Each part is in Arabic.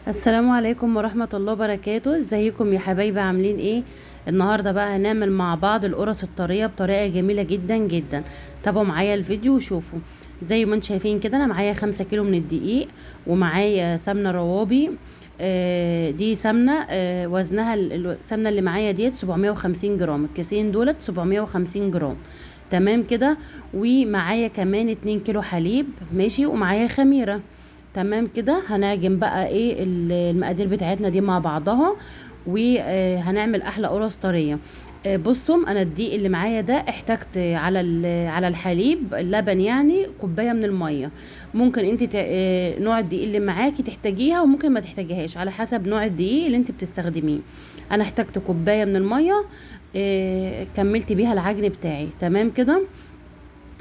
السلام عليكم ورحمة الله وبركاته. ازيكم يا حبايبي؟ عاملين ايه؟ النهاردة بقى هنعمل مع بعض القرص الطرية بطريقة جميلة جدا جدا. تابعوا معايا الفيديو وشوفوا. زي ما انتم شايفين كده انا معايا 5 كيلو من الدقيق، ومعايا سمنة روابي. دي سمنة، وزنها السمنة اللي معايا ديت 750 جرام، الكيسين دولت 750 جرام. تمام كده. ومعايا كمان 2 كيلو حليب، ماشي، ومعايا خميرة. تمام كده. هنعجن بقى ايه المقادير بتاعتنا دي مع بعضها، وهنعمل احلى قرص طريه. بصوا، انا الدقيق اللي معايا ده احتجت على الحليب اللبن، يعني كوبايه من الميه. ممكن انت نوع الدقيق اللي معاكي تحتاجيها، وممكن ما تحتاجيهاش على حسب نوع الدقيق اللي انت بتستخدميه. انا احتجت كوبايه من الميه، كملت بيها العجن بتاعي. تمام كده.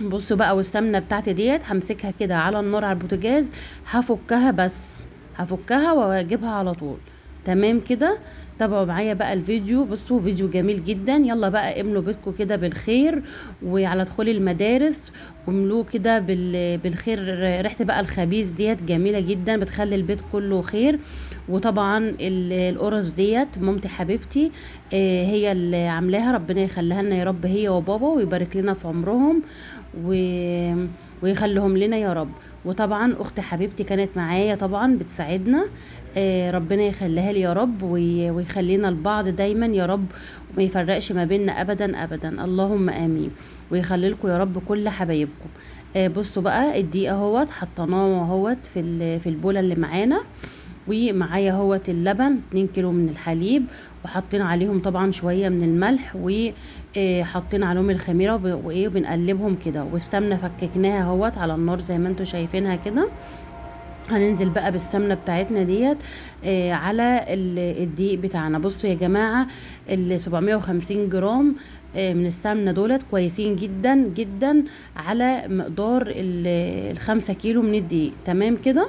بصوا بقى، والسمنه بتاعتي ديت همسكها كده على النار على البوتاجاز. هفكها بس، هفكها واجيبها على طول. تمام كده. تابعوا معايا بقى الفيديو. بصوا، فيديو جميل جدا. يلا بقى املوا بيتكم كده بالخير، وعلى دخول المدارس واملوه كده بالخير. ريحه بقى الخبيز ديت جميله جدا، بتخلي البيت كله خير. وطبعا القرص ديت مامتي حبيبتي هي اللي عاملاها. ربنا يخليها لنا يا رب، هي وبابا، ويبارك لنا في عمرهم و... ويخليهم لنا يا رب. وطبعا اخت حبيبتي كانت معايا طبعا بتساعدنا. ربنا يخليها لي يا رب، ويخلينا لبعض دايما يا رب، وما يفرقش ما بيننا ابدا ابدا، اللهم امين. ويخلي لكم يا رب كل حبايبكم. بصوا بقى، الدقيق اهوت حطيناه اهوت في البوله اللي معانا. ومعايا اهوت اللبن 2 كيلو من الحليب، وحطينا عليهم طبعا شويه من الملح، وحطينا عليهم الخميره وايه، وبنقلبهم كده. والسمنه فككناها اهوت على النار زي ما انتم شايفينها كده. هننزل بقى بالسمنه بتاعتنا ديت على الدقيق بتاعنا. بصوا يا جماعه، ال 750 جرام من السمنه دولت كويسين جدا جدا على مقدار ال5 كيلو من الدقيق. تمام كده.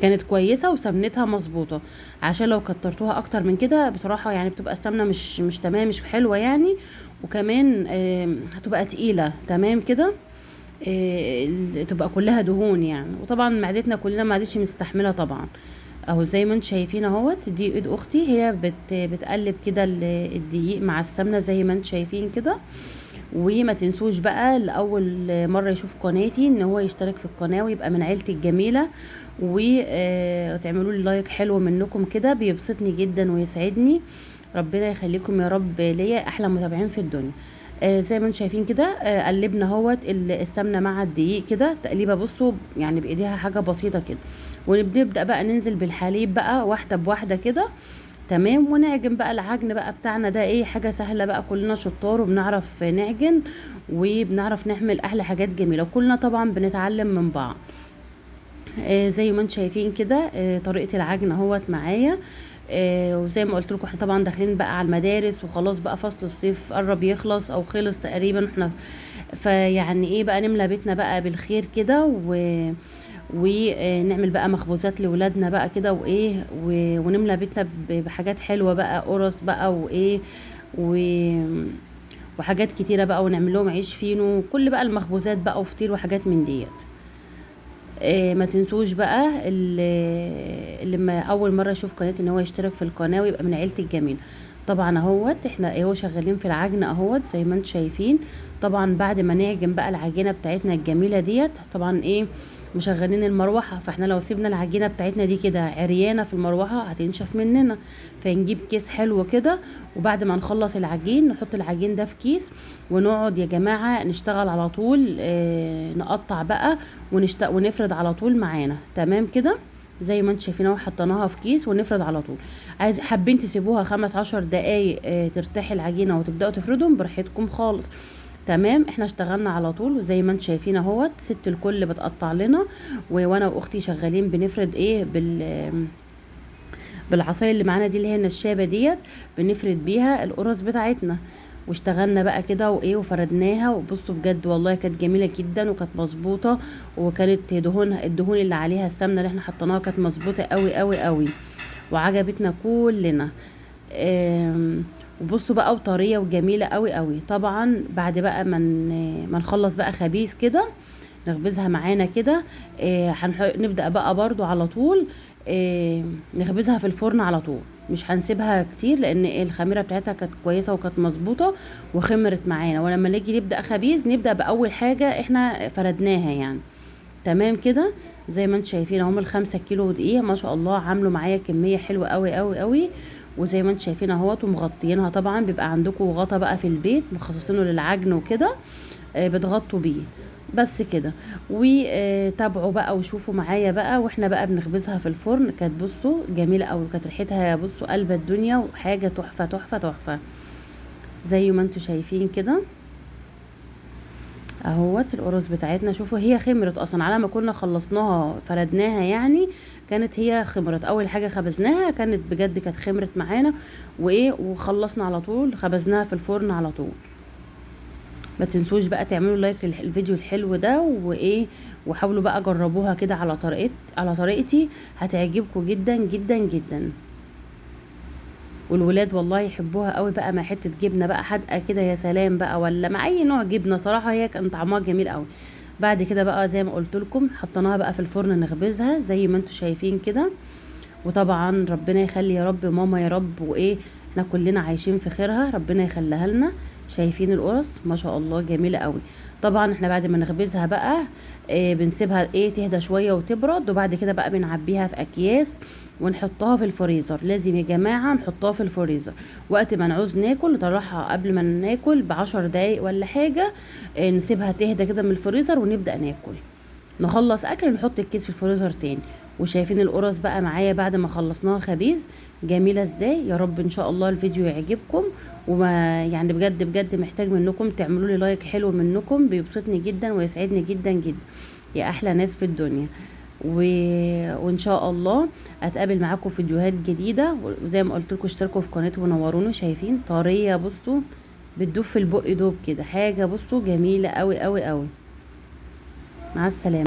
كانت كويسه وسمنتها مظبوطه، عشان لو كترتوها اكتر من كده بصراحه يعني بتبقى السمنه مش تمام، مش حلوه يعني. وكمان هتبقى تقيله. تمام كده. تبقى كلها دهون يعني، وطبعا معدتنا كلنا ما عادش مستحمله طبعا. اهو زي ما انتم شايفين اهوت، دي ايد اختي، هي بتقلب كده الدقيق مع السمنه زي ما انتم شايفين كده. وما تنسوش بقى لأول مرة يشوف قناتي ان هو يشترك في القناة ويبقى من عيلتي الجميلة. وتعملوا لي لايك حلو منكم كده، بيبسطني جدا ويسعدني. ربنا يخليكم يا رب ليا احلى متابعين في الدنيا. زي ما انتم شايفين كده، قلبنا اهوت السمنه مع الدقيق كده تقليبه. بصوا يعني بايديها حاجه بسيطه كده. ونبدا بقى ننزل بالحليب بقى واحده بواحده كده. تمام. ونعجن بقى العجن بقى بتاعنا ده، ايه، حاجة سهلة بقى، كلنا شطار وبنعرف نعجن، وبنعرف نعمل احلى حاجات جميلة، وكلنا طبعا بنتعلم من بعض. زي ما انتم شايفين كده، طريقة العجن اهوت معايا. وزي ما قلت لكم احنا طبعا داخلين بقى على المدارس، وخلاص بقى فصل الصيف قرب يخلص او خلص تقريبا. احنا فيعني ايه بقى، نملى بيتنا بقى بالخير كده، ونعمل بقى مخبوزات لولادنا بقى كده، وايه، ونملى بيتنا بحاجات حلوه بقى، قرص بقى وايه و... وحاجات كتيره بقى، ونعمل لهم عيش فينو، كل بقى المخبوزات بقى، وفطير وحاجات من ديت. ما تنسوش بقى اللي ما اول مره يشوف قناتي ان هو يشترك في القناه ويبقى من عيلتي الجميله. طبعا اهوت احنا اهو شغالين في العجن اهوت زي ما انتم شايفين. طبعا بعد ما نعجن بقى العجينه بتاعتنا الجميله ديت، طبعا ايه، مشغلين المروحه. فاحنا لو سيبنا العجينه بتاعتنا دي كده عريانه في المروحه هتنشف مننا. فنجيب كيس حلو كده، وبعد ما نخلص العجين نحط العجين ده في كيس، ونقعد يا جماعه نشتغل على طول. نقطع بقى ونفرد على طول معانا. تمام كده. زي ما انتم شايفين اهو، حطيناها في كيس ونفرد على طول. حابين تسيبوها 15 دقايق ترتاح العجينه وتبداوا تفردهم براحتكم خالص. تمام. احنا اشتغلنا على طول، وزي ما انتم شايفين اهوت ست الكل بتقطع لنا، وانا واختي شغالين بنفرد ايه بالعصايه اللي معانا دي، اللي هي النشابه ديت، بنفرد بيها القرص بتاعتنا. واشتغلنا بقى كده وايه، وفردناها. وبصوا بجد والله كانت جميله جدا وكانت مظبوطه. وكانت الدهون اللي عليها السمنه اللي احنا حطيناها كانت مظبوطه قوي قوي قوي، وعجبتنا كلنا. وبصوا بقى، وطريه وجميله قوي قوي. طبعا بعد بقى ما نخلص بقى خبيز كده، نخبزها معانا كده. نبدأ بقى برضو على طول نخبزها في الفرن على طول، مش هنسيبها كتير لان الخميره بتاعتها كانت كويسه وكانت مظبوطه وخمرت معانا. ولما نيجي نبدا خبيز نبدا باول حاجه احنا فردناها يعني. تمام كده زي ما انتم شايفين اهم ال5 كيلو دقيق ما شاء الله عاملوا معايا كميه حلوه قوي قوي قوي. وزي ما انتم شايفين اهوت ومغطيينها، طبعا بيبقى عندكم غطا بقى في البيت مخصصينه للعجن وكده بتغطوا بيه بس كده. وتابعوا بقى وشوفوا معايا بقى واحنا بقى بنخبزها في الفرن. كانت بصوا جميله قوي، كانت ريحتها بصوا قلب الدنيا وحاجه تحفه تحفه تحفه زي ما انتم شايفين كده اهوت. القرص بتاعتنا شوفوا هي خمرت اصلا على ما كنا خلصناها فردناها يعني، كانت هي خمرت. اول حاجه خبزناها كانت بجد كانت خمرت معانا وخلصنا على طول خبزناها في الفرن على طول. ما تنسوش بقى تعملوا لايك للفيديو الحلو ده وحاولوا بقى جربوها كده على طريقتي هتعجبكم جدا جدا جدا. والولاد والله يحبوها قوي بقى مع حته جبنه بقى حادقه كده يا سلام بقى، ولا مع اي نوع جبنه صراحه هي كان طعمها جميل قوي. بعد كده بقى زي ما قلت لكم حطيناها بقى في الفرن نخبزها زي ما انتم شايفين كده. وطبعا ربنا يخلي يا رب ماما يا رب احنا كلنا عايشين في خيرها ربنا يخليها لنا. شايفين القرص ما شاء الله جميله قوي. طبعا احنا بعد ما نخبزها بقى بنسيبها تهدى شويه وتبرد، وبعد كده بقى بنعبيها في اكياس ونحطها في الفريزر. لازم يا جماعه نحطها في الفريزر وقت ما نعوز ناكل نطلعها قبل ما ناكل ب10 دقايق ولا حاجه. نسيبها تهدى كده من الفريزر ونبدا ناكل. نخلص اكل نحط الكيس في الفريزر تاني. وشايفين القرص بقى معايا بعد ما خلصناها خبيز جميله ازاي. يا رب ان شاء الله الفيديو يعجبكم، وما يعني بجد بجد محتاج منكم تعملوا لي لايك حلو منكم بيبسطني جدا ويسعدني جدا جدا يا احلى ناس في الدنيا. وان شاء الله اتقابل معاكم في فيديوهات جديده. وزي ما قلت لكم اشتركوا في قناتي ونوروني. شايفين طريه بصوا بتدوب في البق دوب كده حاجه بصوا جميله قوي قوي قوي. مع السلامه.